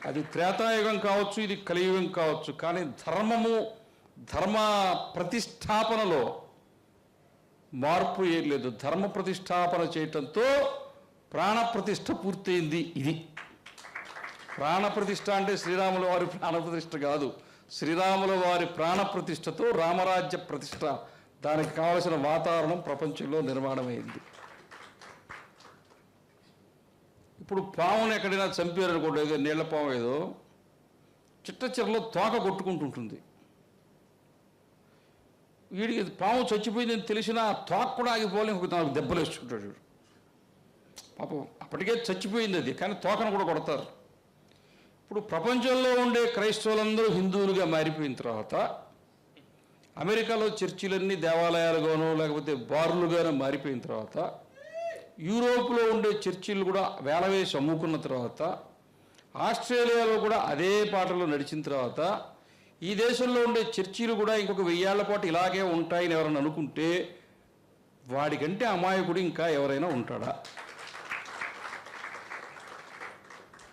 అది త్రేతాయుగం కావచ్చు, ఇది కలియుగం కావచ్చు, కానీ ధర్మ ప్రతిష్టాపనలో మార్పు ఏం లేదు. ధర్మ ప్రతిష్టాపన చేయటంతో ప్రాణప్రతిష్ఠ పూర్తయింది. ఇది ప్రాణప్రతిష్ఠ అంటే శ్రీరాముల వారి ప్రాణప్రతిష్ఠ కాదు, శ్రీరాముల వారి ప్రాణప్రతిష్ఠతో రామరాజ్య ప్రతిష్ఠ, దానికి కావలసిన వాతావరణం ప్రపంచంలో నిర్మాణమైంది. ఇప్పుడు పావును ఎక్కడైనా చంపారనుకోండి, ఏదో నీళ్ల పాము ఏదో చిట్ట చిరలో తోక కొట్టుకుంటుంటుంది. వీడికి పాము చచ్చిపోయిందని తెలిసినా తోక కూడా ఆగిపోలే, నాకు దెబ్బలు వేసుకుంటాడు. పాపం అప్పటికే చచ్చిపోయింది అది, కానీ తోకను కూడా కొడతారు. ఇప్పుడు ప్రపంచంలో ఉండే క్రైస్తవులందరూ హిందువులుగా మారిపోయిన తర్వాత అమెరికాలో చర్చిలన్నీ దేవాలయాలుగానో లేకపోతే బార్లుగానో మారిపోయిన తర్వాత, యూరోప్లో ఉండే చర్చిలు కూడా వేలవేసి అమ్ముకున్న తర్వాత, ఆస్ట్రేలియాలో కూడా అదే పాటలో నడిచిన తర్వాత, ఈ దేశంలో ఉండే చర్చిలు కూడా ఇంకొక 1000 ఏళ్ల పాటు ఇలాగే ఉంటాయని ఎవరైనా అనుకుంటే వాడికంటే అమాయకుడు ఇంకా ఎవరైనా ఉంటాడా?